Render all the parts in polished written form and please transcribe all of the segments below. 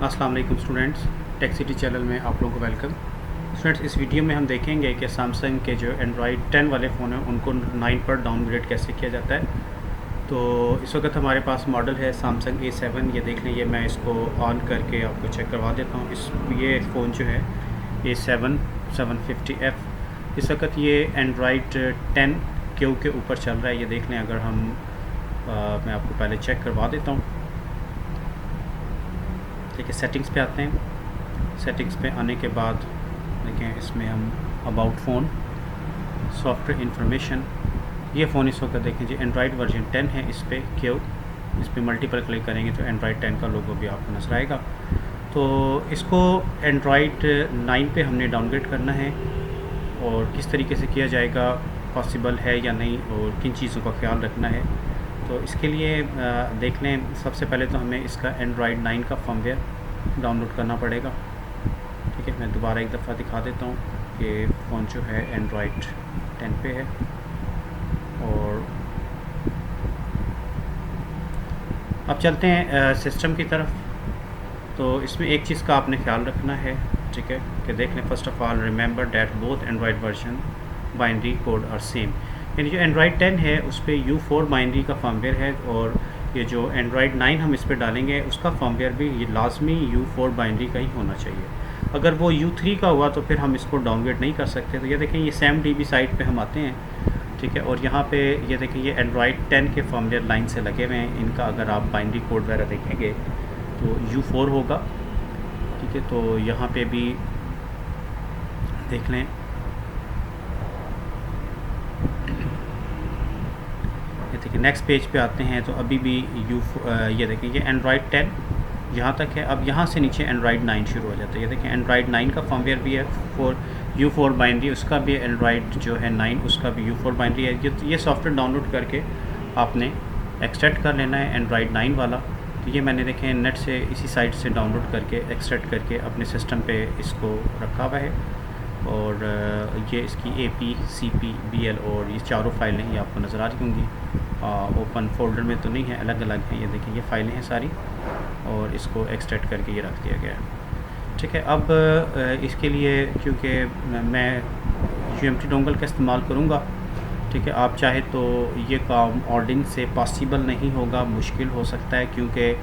अस्सलाम वालेकुम students, tech city channel में आप लोगों को वेलकम। स्टूडेंट्स, इस वीडियो में हम देखेंगे कि सैमसंग के जो एंड्रॉयड 10 वाले फ़ोन हैं उनको 9 पर डाउनग्रेड कैसे किया जाता है। तो इस वक्त हमारे पास मॉडल है सैमसंग A7। ये देख लें, ये मैं इसको ऑन करके आपको चेक करवा देता हूँ। ये फ़ोन जो है A7 750F इस वक्त ये एंड्रॉयड 10 के ऊपर चल रहा है। ये देख लें, अगर हम मैं आपको पहले चेक करवा देता हूँ। ठीक है, सेटिंग्स पे आते हैं। सेटिंग्स पे आने के बाद देखें, इसमें हम अबाउट फ़ोन, सॉफ्टवेयर इंफॉर्मेशन, ये फ़ोन इस वक्त देखें जी एंड्रॉयड वर्जन 10 है। इस पर मल्टीपल क्लिक करेंगे तो एंड्रॉयड 10 का लोगो भी आपको नजर आएगा। तो इसको एंड्रॉयड 9 पे हमने डाउनग्रेड करना है, और किस तरीके से किया जाएगा, पॉसिबल है या नहीं, और किन चीज़ों का ख्याल रखना है। तो इसके लिए देख लें, सबसे पहले तो हमें इसका एंड्रॉयड 9 का फर्मवेयर डाउनलोड करना पड़ेगा। ठीक है, मैं दोबारा एक दफ़ा दिखा देता हूँ कि फ़ोन जो है एंड्रॉयड 10 पे है। और अब चलते हैं सिस्टम की तरफ। तो इसमें एक चीज़ का आपने ख्याल रखना है, ठीक है, कि देख लें, first of all remember that both Android version binary code are same. यानी जो एंड्रॉयड 10 है उस पर U4 बाइनरी का फर्मवेयर है, और ये जो एंड्रॉयड 9 हम इस पर डालेंगे उसका फर्मवेयर भी ये लाजमी U4 बाइनरी का ही होना चाहिए। अगर वो U3 का हुआ तो फिर हम इसको डाउनग्रेड नहीं कर सकते। तो ये देखें, ये SAMDB साइट पे हम आते हैं, ठीक है, और यहाँ पे ये देखें, ये एंड्रॉयड 10 के फर्मवेयर लाइन से लगे हुए हैं। इनका अगर आप बाइनरी कोड वगैरह देखेंगे तो U4 होगा। ठीक है, तो यहाँ पे भी देख लें, देखिए नेक्स्ट पेज पे आते हैं तो अभी भी ये देखिए, ये एंड्रॉयड 10 यहाँ तक है। अब यहाँ से नीचे एंड्रॉयड 9 शुरू हो जाता है। ये देखिए, एंड्रॉयड 9 का फर्मवेयर भी है U4 बाइनरी, उसका भी एंड्रॉयड जो है 9 उसका भी U4 बाइनरी है। ये सॉफ्टवेयर डाउनलोड करके आपने एक्सट्रैक्ट कर लेना है एंड्रॉयड 9 वाला। तो ये मैंने देखें नेट से इसी साइट से डाउनलोड करके एक्सट्रैक्ट करके अपने सिस्टम पे इसको रखा हुआ है। और ये इसकी AP, CP, BL और ये चारों फाइलें ये आपको नज़र आ रही होंगी। ओपन फोल्डर में तो नहीं है, अलग अलग हैं। ये देखिए, ये फाइलें हैं सारी, और इसको एक्सट्रैक्ट करके ये रख दिया गया है। ठीक है, अब इसके लिए क्योंकि मैं UMT डोंगल का इस्तेमाल करूँगा, ठीक है, आप चाहे तो ये काम ऑर्डिंग से पॉसिबल नहीं होगा, मुश्किल हो सकता है, क्योंकि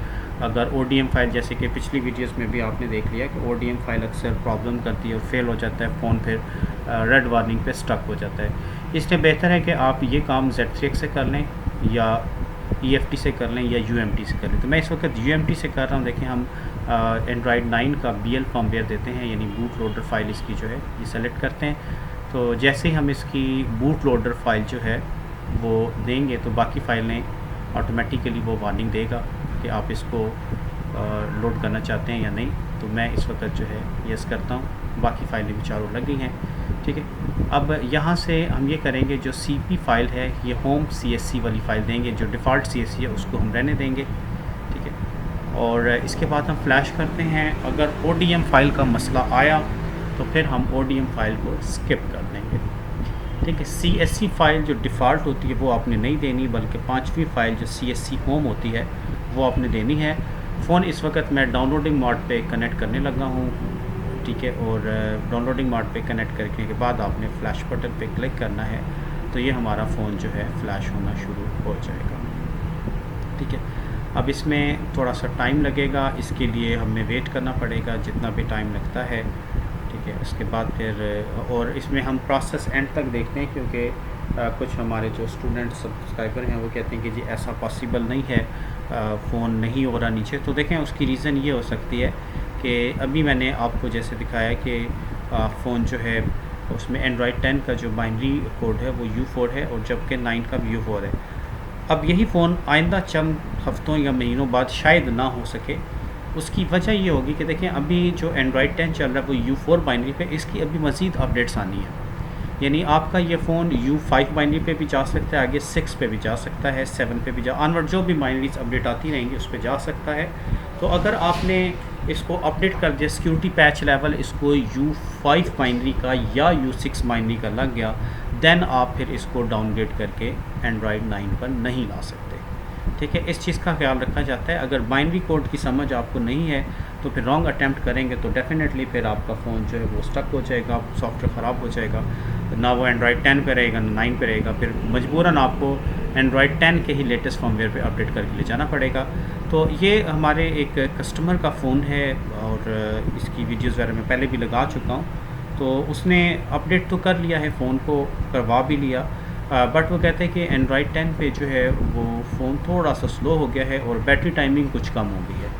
अगर ODM फ़ाइल, जैसे कि पिछली वीडियोस में भी आपने देख लिया कि ODM फ़ाइल अक्सर प्रॉब्लम करती है और फेल हो जाता है फ़ोन, फिर रेड वार्निंग पे स्टक हो जाता है। इसलिए बेहतर है कि आप ये काम Z3X से कर लें, या EFT से कर लें, या UMT से कर लें। तो मैं इस वक्त UMT से कर रहा हूँ। देखें, हम एंड्रॉयड 9 का BL फर्मवेयर देते हैं, यानी बूट लोडर फाइल इसकी जो है ये सेलेक्ट करते हैं। तो जैसे ही हम इसकी बूट लोडर फाइल जो है वो देंगे तो बाकी फ़ाइलें ऑटोमेटिकली वो वार्निंग देगा कि आप इसको लोड करना चाहते हैं या नहीं। तो मैं इस वक्त जो है यस करता हूँ, बाकी फ़ाइलें भी चारों लग गई हैं। ठीक है, अब यहाँ से हम ये करेंगे, जो CP फ़ाइल है ये होम CSC वाली फ़ाइल देंगे, जो डिफ़ॉल्ट CSC है उसको हम रहने देंगे। ठीक है, और इसके बाद हम फ्लैश करते हैं। अगर ODM फ़ाइल का मसला आया तो फिर हम ODM फ़ाइल को स्किप कर देंगे। ठीक है, CSC फ़ाइल जो डिफ़ॉल्ट होती है वो आपने नहीं देनी, बल्कि 5वीं फ़ाइल जो CSC होम होती है वो आपने देनी है। फ़ोन इस वक्त मैं डाउनलोडिंग मोड पे कनेक्ट करने लगा हूँ। ठीक है, और डाउनलोडिंग मोड पे कनेक्ट करने के बाद आपने फ्लैश बटन पे क्लिक करना है, तो ये हमारा फ़ोन जो है फ्लैश होना शुरू हो जाएगा। ठीक है, अब इसमें थोड़ा सा टाइम लगेगा, इसके लिए हमें वेट करना पड़ेगा जितना भी टाइम लगता है। ठीक है, उसके बाद फिर और इसमें हम प्रोसेस एंड तक देखते हैं, क्योंकि कुछ हमारे जो स्टूडेंट सब्सक्राइबर हैं वो कहते हैं कि जी ऐसा पॉसिबल नहीं है, फ़ोन नहीं हो रहा नीचे। तो देखें, उसकी रीज़न ये हो सकती है कि अभी मैंने आपको जैसे दिखाया कि फ़ोन जो है उसमें एंड्रॉयड 10 का जो बाइनरी कोड है वो U4 है, और जबकि 9 का भी U4 है। अब यही फ़ोन आइंदा चंद हफ़्तों या महीनों बाद शायद ना हो सके। उसकी वजह ये होगी कि देखें, अभी जो एंड्रॉयड 10 चल रहा है वो U4 बाइनरी पे, इसकी अभी मज़ीद अपडेट्स आनी है। यानी आपका ये फ़ोन U5 बाइनरी पे भी जा सकता है, आगे 6 पे भी जा सकता है, 7 पे भी ऑनवर्ड जो भी बाइनरीज अपडेट आती रहेंगी उस पर जा सकता है। तो अगर आपने इसको अपडेट कर दिया, सिक्योरिटी पैच लेवल इसको U5 बाइनरी का या U6 बाइनरी का लग गया, देन आप फिर इसको डाउनग्रेड करके एंड्रॉयड 9 पर नहीं ला सकते। ठीक है, इस चीज़ का ख्याल रखा जाता है। अगर बाइनरी कोड की समझ आपको नहीं है तो फिर रॉन्ग अटैम्प्ट करेंगे तो डेफिनेटली फिर आपका फ़ोन जो है वो स्टक हो जाएगा, सॉफ्टवेयर ख़राब हो जाएगा, ना वो एंड्रॉयड 10 पे रहेगा ना 9 पे रहेगा, फिर मजबूरन आपको एंड्रॉयड 10 के ही लेटेस्ट फर्मवेयर पे अपडेट करके ले जाना पड़ेगा। तो ये हमारे एक कस्टमर का फ़ोन है और इसकी वीडियोज़ वगैरह मैं पहले भी लगा चुका हूँ, तो उसने अपडेट तो कर लिया है, फ़ोन को करवा भी लिया, बट वो कहते हैं कि एंड्रॉयड 10 पे जो है वो फ़ोन थोड़ा सा स्लो हो गया है और बैटरी टाइमिंग कुछ कम हो गई है।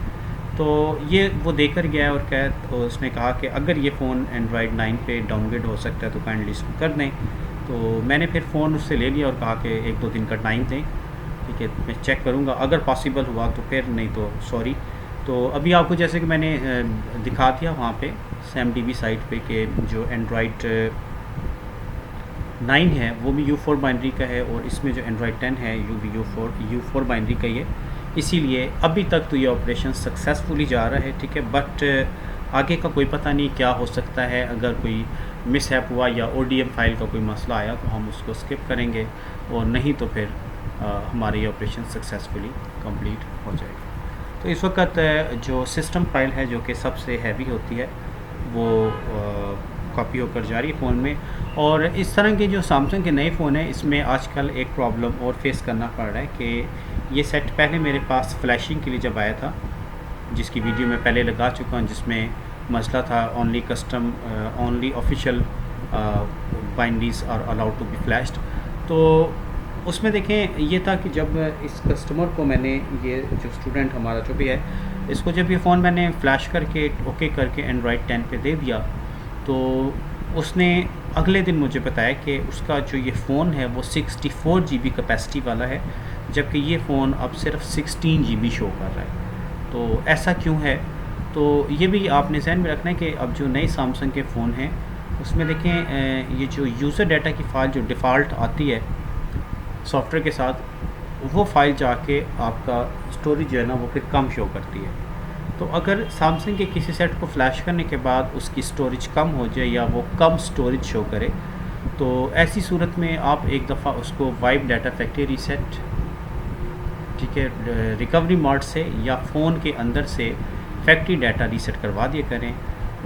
तो ये वो देकर गया है और तो उसने कहा कि अगर ये फ़ोन एंड्रॉयड 9 पे डाउनग्रेड हो सकता है तो काइंडली इसको कर दें। तो मैंने फिर फ़ोन उससे ले लिया और कहा कि 1-2 दिन का टाइम दें, ठीक है, मैं चेक करूँगा, अगर पॉसिबल हुआ तो फिर, नहीं तो सॉरी। तो अभी आपको जैसे कि मैंने दिखा दिया वहाँ पे SamDB साइट पे कि जो एंड्रॉयड 9 है वो भी U4 बाइनरी का है और इसमें जो एंड्रॉयड 10 है वो भी U4 बाइनरी का ही है, इसीलिए अभी तक तो ये ऑपरेशन सक्सेसफुली जा रहा है, ठीक है। बट आगे का कोई पता नहीं क्या हो सकता है, अगर कोई मिसहैप हुआ या ODM फाइल का कोई मसला आया तो हम उसको स्किप करेंगे और नहीं तो फिर हमारा ये ऑपरेशन सक्सेसफुली कंप्लीट हो जाएगा। तो इस वक्त जो सिस्टम फाइल है जो कि सबसे हैवी होती है वो कॉपी होकर जा रही है फ़ोन में। और इस तरह के जो सैमसंग के नए फ़ोन हैं इसमें आजकल एक प्रॉब्लम और फेस करना पड़ रहा है कि ये सेट पहले मेरे पास फ्लैशिंग के लिए जब आया था, जिसकी वीडियो मैं पहले लगा चुका हूँ, जिसमें मसला था only custom only official binaries are allowed to be flashed. तो उसमें देखें ये था कि जब इस कस्टमर को मैंने, ये जो स्टूडेंट हमारा जो भी है, इसको जब ये फ़ोन मैंने फ़्लैश करके ओके करके एंड्रॉयड 10 पे दे दिया तो उसने अगले दिन मुझे बताया कि उसका जो ये फ़ोन है वो 64 GB कैपेसिटी वाला है, जबकि ये फ़ोन अब सिर्फ 16 GB शो कर रहा है। तो ऐसा क्यों है? तो ये भी आपने ध्यान में रखना है कि अब जो नए सैमसंग के फ़ोन हैं उसमें देखें ये जो यूज़र डाटा की फ़ाइल जो डिफ़ॉल्ट आती है सॉफ्टवेयर के साथ, वो फ़ाइल जाके आपका स्टोरेज जो है ना वो फिर कम शो करती है। तो अगर सैमसंग के किसी सेट को फ्लैश करने के बाद उसकी स्टोरेज कम हो जाए या वो कम स्टोरेज शो करे, तो ऐसी सूरत में आप एक दफ़ा उसको वाइप डाटा फैक्ट्री रीसेट, ठीक है, रिकवरी मोड से या फ़ोन के अंदर से फैक्ट्री डाटा रीसेट करवा दिया करें।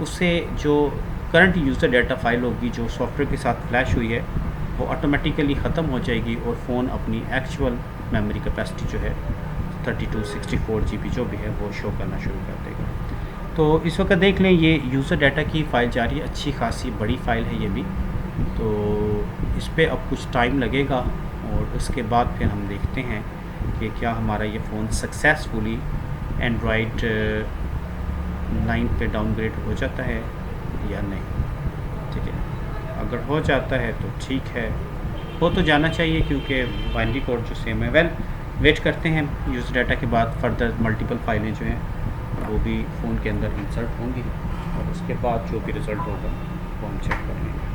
उससे जो करंट यूज़र डाटा फाइल होगी जो सॉफ्टवेयर के साथ फ्लैश हुई है वो ऑटोमेटिकली ख़त्म हो जाएगी और फ़ोन अपनी एक्चुअल मेमोरी कैपेसिटी जो है 32 64 GB जो भी है वो शो करना शुरू कर देगा। तो इस वक्त देख लें ये यूज़र डाटा की फ़ाइल जा रही है, अच्छी खासी बड़ी फ़ाइल है ये भी। तो इस पर अब कुछ टाइम लगेगा और उसके बाद फिर हम देखते हैं कि क्या हमारा ये फ़ोन सक्सेसफुली एंड्रॉयड 9 पे डाउनग्रेड हो जाता है या नहीं, ठीक है। अगर हो जाता है तो ठीक है, हो तो जाना चाहिए क्योंकि बाइनरी कोड जो सेम है। वेल वेट करते हैं, यूज़र डाटा के बाद फर्दर मल्टीपल फाइलें जो हैं वो भी फ़ोन के अंदर इंसर्ट होंगी और उसके बाद जो भी रिज़ल्ट होगा वो हम चेक कर लेंगे।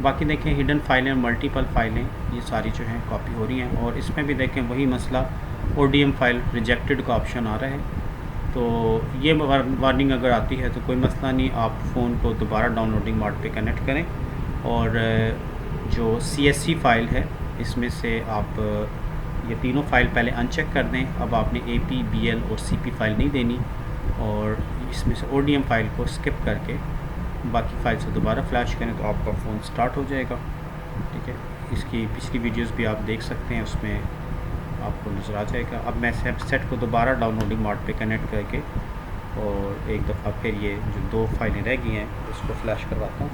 बाकी देखें हिडन फाइलें, मल्टीपल फाइलें ये सारी जो हैं कॉपी हो रही हैं और इसमें भी देखें वही मसला ODM फाइल रिजेक्टेड का ऑप्शन आ रहा है। तो ये वार्निंग अगर आती है तो कोई मसला नहीं, आप फ़ोन को दोबारा डाउनलोडिंग मोड पे कनेक्ट करें और जो CSC फ़ाइल है इसमें से आप ये तीनों फ़ाइल पहले अनचेक कर दें। अब आपने AP, BL और CP फ़ाइल नहीं देनी और इसमें से ODM फ़ाइल को स्किप करके बाकी फ़ाइल से दोबारा फ्लैश करें तो आपका फ़ोन स्टार्ट हो जाएगा, ठीक है। इसकी पिछली वीडियोस भी आप देख सकते हैं, उसमें आपको नज़र आ जाएगा। अब मैं सेट को दोबारा डाउनलोडिंग मोड पे कनेक्ट करके और एक दफ़ा फिर ये जो 2 फाइलें रह गई हैं उसको फ्लैश करवाता हूँ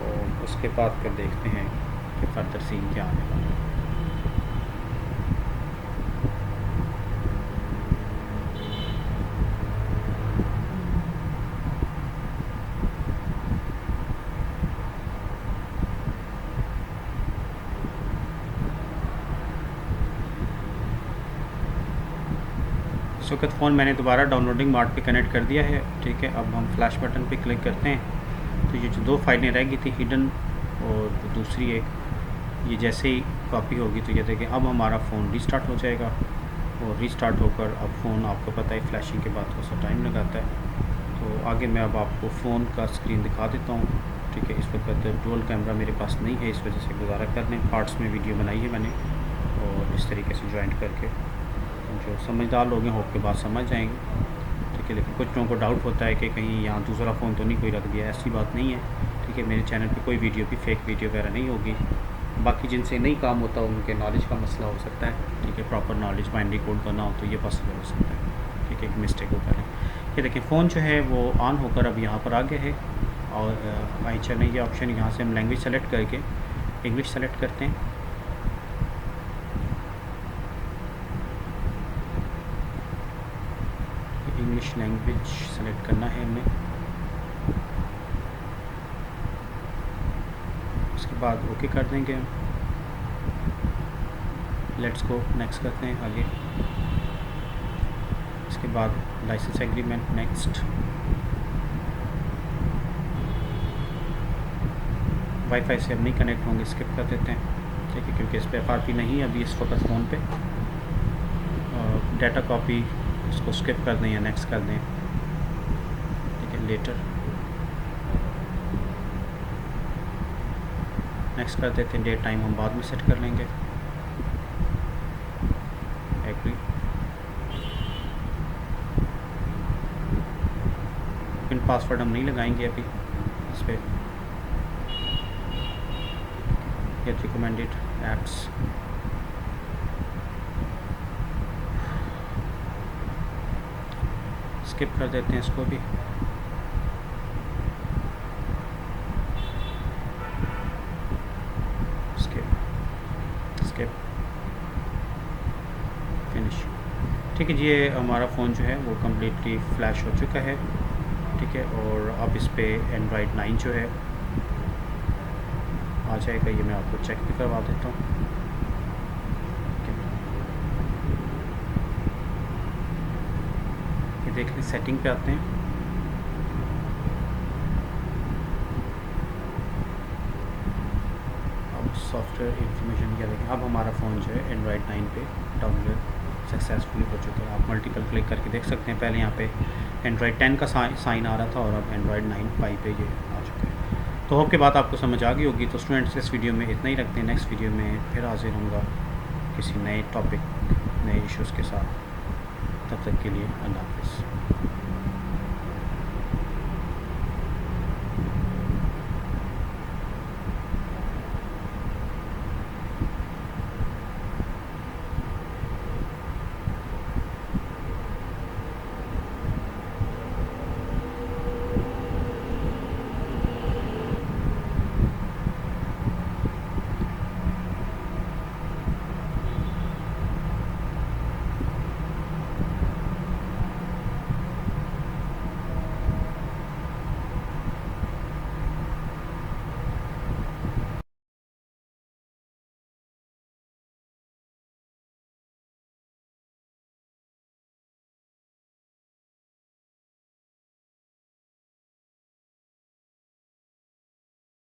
और उसके बाद फिर देखते हैं कि फर्दर सीन क्या आने वाला है। इस वक्त फ़ोन मैंने दोबारा डाउनलोडिंग मोड पे कनेक्ट कर दिया है, ठीक है। अब हम फ्लैश बटन पे क्लिक करते हैं तो ये जो 2 फाइलें रह गई थी हिडन और दूसरी एक, ये जैसे ही कॉपी होगी तो ये देखें अब हमारा फ़ोन रीस्टार्ट हो जाएगा और रीस्टार्ट होकर अब फ़ोन आपको पता है फ्लैशिंग के बाद थोड़ा सा टाइम लगाता है, तो आगे मैं अब आपको फ़ोन का स्क्रीन दिखा देता हूँ। ठीक है, इस वक्त डुअल कैमरा मेरे पास नहीं है, इस वजह से गुजारा कर लें। पार्ट्स में वीडियो बनाई है मैंने और इस तरीके से जॉइंट करके, जो समझदार लोग हैं होप के बाद समझ जाएंगे। ठीक है, लेकिन कुछ लोगों को डाउट होता है कि कहीं यहाँ दूसरा फ़ोन तो नहीं कोई रख दिया, ऐसी बात नहीं है। ठीक है, मेरे चैनल पे कोई वीडियो भी फेक वीडियो वगैरह नहीं होगी। बाकी जिनसे नहीं काम होता उनके नॉलेज का मसला हो सकता है। ठीक है, प्रॉपर नॉलेज बाइनरी कोड करना हो तो ये पॉसिबल हो सकता है। ठीक है, एक मिस्टेक होता है। ये देखिए फ़ोन जो है वो ऑन होकर अब यहाँ पर आ गया है और आई चलें ये ऑप्शन, यहाँ से हम लैंग्वेज सेलेक्ट करके इंग्लिश सेलेक्ट करते हैं। इंग्लिश लैंग्वेज सेलेक्ट करना है हमने। उसके बाद ओके कर देंगे हम। लेट्स गो नेक्स्ट करते हैं आगे। इसके बाद लाइसेंस एग्रीमेंट नेक्स्ट। वाईफाई से अब नहीं कनेक्ट होंगे, स्किप कर देते हैं। ठीक है, क्योंकि इस पर FRP नहीं है अभी इस वक्त फ़ोन पे। डाटा कॉपी इसको स्किप कर दें या नेक्स्ट कर दें। ठीक है, लेटर नेक्स्ट कर देते हैं। डेट टाइम हम बाद में सेट कर लेंगे। एग्री। पिन पासवर्ड हम नहीं लगाएंगे अभी इस पर। गेट रिकमेंडेड ऐप्स, स्किप कर देते हैं इसको भी। Skip finish. ठीक है जी, ये हमारा फ़ोन जो है वो कम्प्लीटली फ्लैश हो चुका है। ठीक है, और अब इस पर एंड्रॉयड 9 जो है आ जाएगा। ये मैं आपको चेक भी करवा देता हूँ। ये देख लें, सेटिंग पे आते हैं। अब सॉफ्टवेयर इंफॉर्मेशन क्या देखें, अब हमारा फ़ोन जो है एंड्रॉयड 9 पे डाउनलोड सक्सेसफुली हो चुका है। आप मल्टीपल क्लिक करके देख सकते हैं। पहले यहाँ पे एंड्रॉयड 10 का साइन आ रहा था और अब एंड्रॉयड 9 पाई पे ये आ चुका है। तो होप के बात आपको समझ आ गई होगी। तो स्टूडेंट्स इस वीडियो में इतना ही रखते हैं। नेक्स्ट वीडियो में फिर हाजिर होऊंगा किसी नए टॉपिक, नए इश्यूज़ के साथ। तब तक के लिए अल्लाह हाफ़िज़।